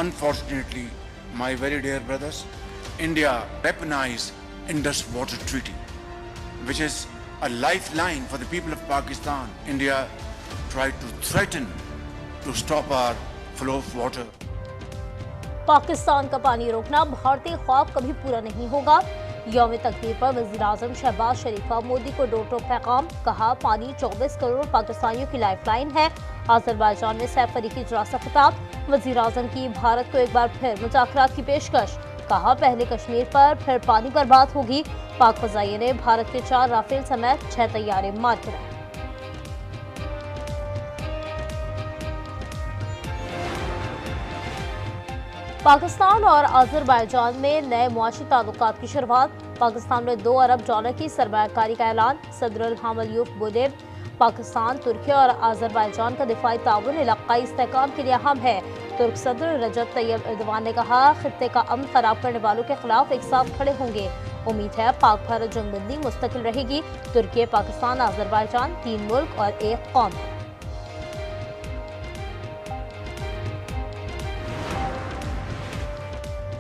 unfortunately, my very dear brothers, India weaponized Indus Water Treaty, which is a lifeline for the people of Pakistan. India tried to threaten to stop our flow of water. Pakistan का पानी रोकना भारतीय ख्वाब कभी पूरा नहीं होगा। यौम तकबीर पर वज़ीर-ए-आज़म शहबाज शरीफ का मोदी को डोर टू पैगाम, कहा पानी 24 करोड़ पाकिस्तानियों की लाइफलाइन है। आज़रबाईजान में सैफ अली की इजलास से खिताब, वज़ीर-ए-आज़म की भारत को एक बार फिर मुज़ाकरात की पेशकश, कहा पहले कश्मीर पर फिर पानी पर बात होगी। पाक फ़ज़ाइये ने भारत के 4 राफेल समेत 6 तैयारे मार गिराए। पाकिस्तान और आज़रबाईजान में नए मुआशी ताल्लुकात की शुरुआत, पाकिस्तान में $2 अरब की सरमायाकारी का ऐलान। सदर इल्हाम अलियव बोले, पाकिस्तान, तुर्की और आज़रबाईजान का दिफाई ताउन इलाक़ाई इस्तेहकाम के लिए अहम है। तुर्क सदर रजब तैयब एर्दोगान ने कहा, खित्ते का अमन खराब करने वालों के खिलाफ एक साथ खड़े होंगे। उम्मीद है पाक भारत जंगबंदी मुस्तकिल रहेगी। तुर्की, पाकिस्तान, आज़रबाईजान 3 मुल्क और एक कौम है।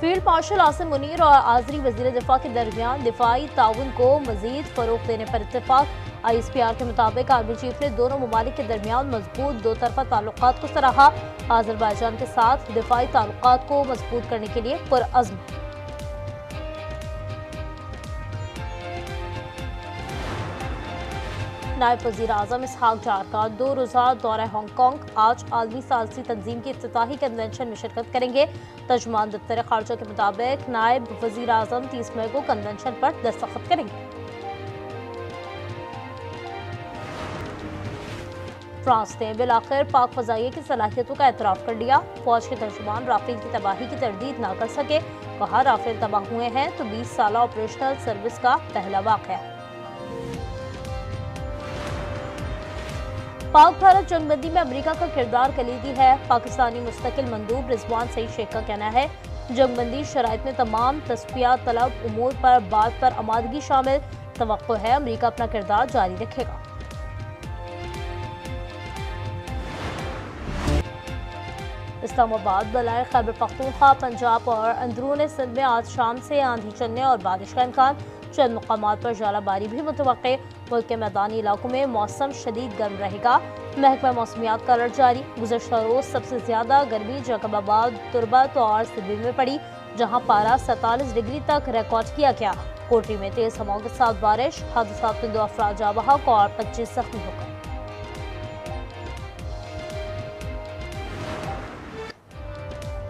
फील्ड मार्शल आसिम मुनीर और आज़री वज़ीर दिफा के दरमियान दिफाई ताउन को मज़ीद फ़रोग़ देने पर इत्तेफाक। ISPR के मुताबिक आर्मी चीफ ने दोनों ममालिक के दरमियान मजबूत 2 तरफ़ा ताल्लुकात को सराहा। आज़रबाईजान के साथ दिफाई ताल्लुकात को मजबूत करने के लिए पुरअज़्म है। नायब वज़ीर-ए-आज़म इसहाक डार का 2 रोज़ा दौरा हांगकांग, आज आलमी सालसी तंजीम की इफ्तिताही कन्वेंशन में शिरकत करेंगे। तर्जुमान दफ्तर ख़ारजा के मुताबिक नायब वज़ीर-ए-आज़म 30 मई को कन्वेंशन पर दस्तखत करेंगे। फ्रांस ने बिलाखिर पाक फ़ज़ाइये की सलाहियतों का एतराफ़ कर लिया। फ़ौज के तर्जुमान राफेल की तबाही की तरदीद ना कर सके, कहा राफेल तबाह हुए हैं तो 20 साल ऑपरेशनल सर्विस का पहला वाक़या है। पाक भारत जंगबंदी में अमेरिका का किरदार कलीदी है। पाकिस्तानी मुस्तकिल मंदूब रिजवान सईद शेख का कहना है, जंगबंदी शराइत में तमाम तस्फिया तलब उमूर पर बात पर आमादगी शामिल, तवक्को है अमेरिका अपना किरदार जारी रखेगा। इस्लामाबाद, बलाए खैबर पख्तूनख्वा, पंजाब और अंदरून सिंध में आज शाम से आंधी चलने और बारिश का इम्कान, चंद मुकामात पर जालाबारी भी मुतवक्के। मुल्क के मैदानी इलाकों में मौसम शदीद गर्म रहेगा। महकमा मौसमियात का अलर्ट जारी। गुज़श्ता रोज सबसे ज्यादा गर्मी जैकबाबाद, तुरबत और सिब्बी में पड़ी, जहां पारा 47 डिग्री तक रिकॉर्ड किया गया। कोटरी में तेज हवाओं के साथ बारिश, हादसात में 2 अफराद जाँ बहक और 25 जख्मी हो गए।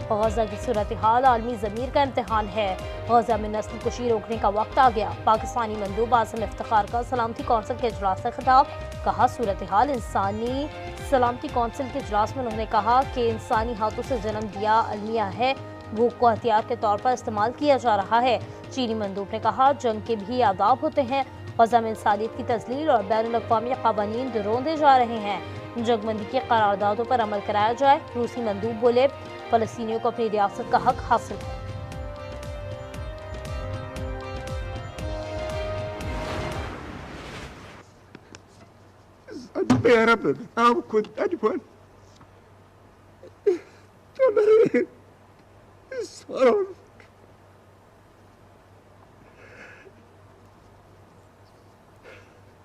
गजा की सूरत हाल आलमी ज़मीर का इम्तहान है। गजा में नस्ल कुशी रोकने का वक्त आ गया। पाकिस्तानी मंदूब आज़म इफ्तिखार का सलामती कौंसिल के इजलास से खिताब, कहा सूरत हाल इंसानी सलामती कौंसिल के इजलास में उन्होंने कहा कि इंसानी हाथों से जन्म दिया अलमिया है, भूख को हथियार के तौर पर इस्तेमाल किया जा रहा है। चीनी मंदूब ने कहा, जंग के भी आदाब होते हैं। गजा में इंसानियत की तजलील और बैनुल-अक़वामी क़वानीन रोंदे जा रहे हैं। जंगबंदी के करारदादों पर अमल कराया जाए। रूसी मंदूब बोले, फ़लस्तीनियों को अपनी रियासत का हक हासिल है।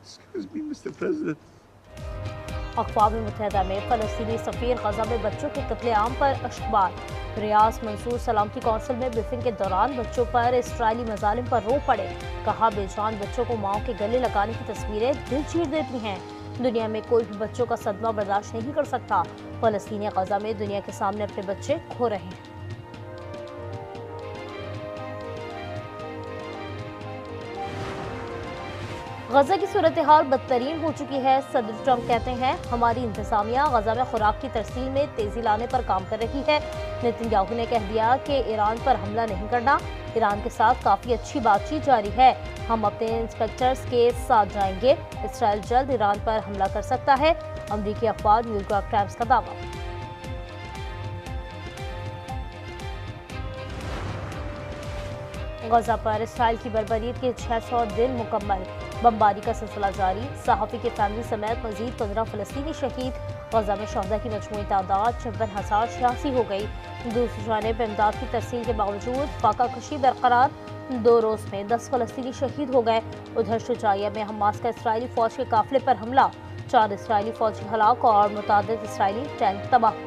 Excuse me, Mr. President. अक़वाम मुत्तहिदा में फ़लस्तीनी सफ़ीर गजा में बच्चों के कत्लेआम पर अशबार। रियाज मंसूर सलामती कौंसिल में ब्रीफिंग के दौरान बच्चों पर इसराइली मज़ालिम पर रो पड़े, कहा बेजान बच्चों को माओ के गले लगाने की तस्वीरें दिल चीर देती हैं। दुनिया में कोई भी बच्चों का सदमा बर्दाश्त नहीं कर सकता। फ़लस्तीनी गजा में दुनिया के सामने अपने बच्चे खो रहे हैं। गजा की सूरत हाल बदतरीन हो चुकी है। सदर ट्रंप कहते हैं, हमारी इंतजामिया गजा में खुराक की तरसील में तेजी लाने पर काम कर रही है। नेतन्याहू ने कह दिया कि ईरान पर हमला नहीं करना, ईरान के साथ काफ़ी अच्छी बातचीत जारी है, हम अपने इंस्पेक्टर्स के साथ जाएंगे। इसराइल जल्द ईरान पर हमला कर सकता है, अमरीकी अखबार न्यूयॉर्क टाइम्स का दावा। गजा पर इसराइल की बर्बरीत के 600 दिन मुकम्मल। बमबारी का सिलसिला जारी, सहाफ़ी की फैमिली समेत मजीद 15 फ़लस्तीनी शहीद। गजा में शहदा की मजमूई तादाद 56,086 हो गई। दूसरी जानिब इमदाद की तरसील के बावजूद फाका कशी बरकरार, 2 रोज़ में 10 फ़लस्तीनी शहीद हो गए। उधर शुजाइया में हमास का इसराइली फ़ौज के काफिले पर हमला, 4 इसराइली फ़ौजी हलाक और मुतादिद इसराइली टैंक तबाह।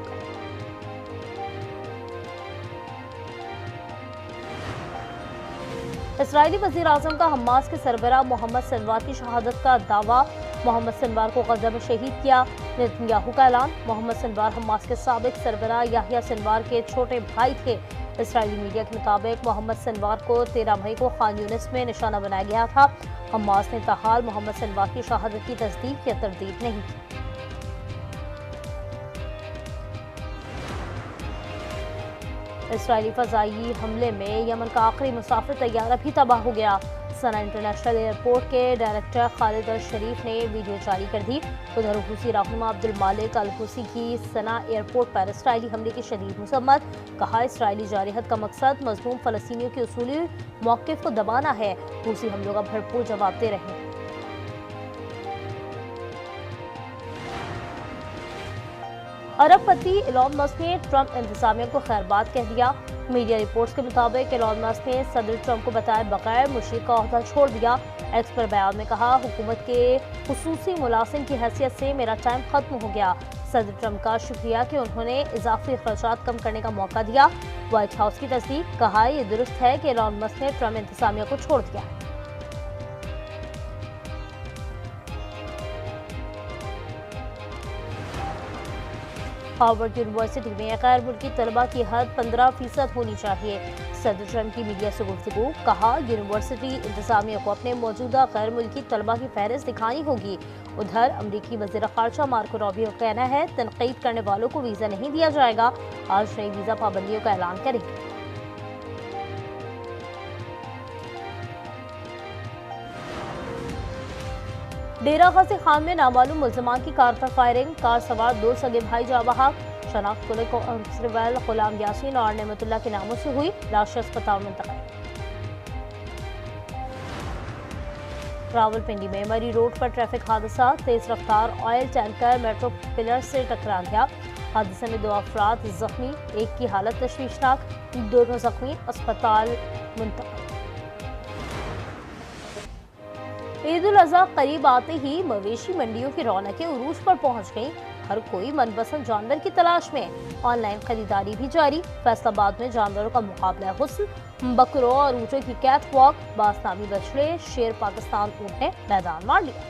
इसराइली वज़ीर आज़म का हमास के सरबराह मोहम्मद सिनवार की शहादत का दावा, मोहम्मद सिनवार को गजा में शहीद किया। नेतन्याहू का ऐलान, मोहम्मद सिनवार हमास के साबिक सरबराह याहिया सिनवार के छोटे भाई थे। इसराइली मीडिया के मुताबिक मोहम्मद सिनवार को 13 मई को खान यूनिस में निशाना बनाया गया था। हमास ने ताहाल मोहम्मद सिनवार की शहादत की तस्दीक या तरदीद नहीं की। इसराइली फ़ज़ाई हमले में यमन का आखिरी मुसाफिर तैयारा भी तबाह हो गया। सना इंटरनेशनल एयरपोर्ट के डायरेक्टर खालिद अल शरीफ ने वीडियो जारी कर दी। उधर हुसी रहनुमा अब्दुल मालिक अल हुसी की सना एयरपोर्ट पर इसराइली हमले की शदीद मसम्मत, कहा इसराइली जारहत का मकसद मज़लूम फ़लस्तीनियों के उसूली मौक़िफ़ को दबाना है। हुसी हमलों का भरपूर जवाब दे रहे हैं। अरबपति एलॉन मस्क ने ट्रंप इंतजामिया को खैरबाद कह दिया। मीडिया रिपोर्ट्स के मुताबिक एलॉन मस्क ने सदर ट्रंप को बताए बगैर मुशीर का ओहदा छोड़ दिया। एक्स पर बयान में कहा, हुकूमत के खुसूसी मुलाजिम की हैसियत से मेरा टाइम खत्म हो गया। सदर ट्रंप का शुक्रिया कि उन्होंने इजाफी खर्चात कम करने का मौका दिया। व्हाइट हाउस की तस्दीक, कहा यह दुरुस्त है कि एलॉन मस्क ने ट्रंप इंतजामिया को छोड़ दिया। हार्वर्ड यूनिवर्सिटी में गैर मुल्की तलबा की हद 15% होनी चाहिए। सदर ट्रंप की मीडिया से गुफ्तगू, कहा यूनिवर्सिटी इंतजामिया को अपने मौजूदा गैर मुल्की तलबा की फहरिस्त दिखानी होगी। उधर अमरीकी वज़ीर ख़ारजा मार्को रूबियो का कहना है तनकीद करने वालों को वीज़ा नहीं दिया जाएगा। आज नई वीज़ा पाबंदियों का ऐलान करेंगे। डेरा गाजी खान में नामालूम मुल्ज़िमान की कार पर फायरिंग, कार सवार 2 सगे भाई जाँ बहक। शनाख्त पुलिस कांस्टेबल गुलाम यासीन और नेमतुल्लाह के नामों से हुई, लाश अस्पताल मुंतकिल। रावलपिंडी में मरी रोड पर ट्रैफिक हादसा, तेज रफ्तार ऑयल टैंकर मेट्रो पिलर से टकरा गया। हादसे में 2 अफराद जख्मी, एक की हालत तशवीशनाक, दोनों जख्मी अस्पताल मुंतकिल। ईद उल अज़हा करीब आते ही मवेशी मंडियों की रौनकें उरूज पर पहुंच गईं। हर कोई मनपसंद जानवर की तलाश में, ऑनलाइन खरीदारी भी जारी। फैसलाबाद में जानवरों का मुकाबला हुस्न, बकरों और ऊँटों की कैट वॉक, बासनामी बछड़े, शेर पाकिस्तान ऊँट ने मैदान मार लिया।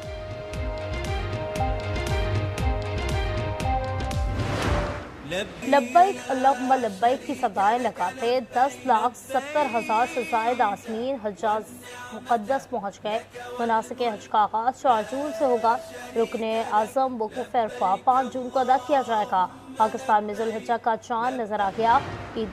लब्बैक अल्लाहुम्मा लब्बैक की सदाएं लगाते 10,70,000 से ज़ायद आज़मीन हज्जाज मुक़द्दस पहुँच गए। मुनासिक हज का आगाज़ 4 जून से होगा। रुकने आज़म वक़ूफ़ अरफ़ा 5 जून को अदा किया जाएगा। पाकिस्तान में ज़ुल्हिज्जा का चांद नजर आ गया। ईद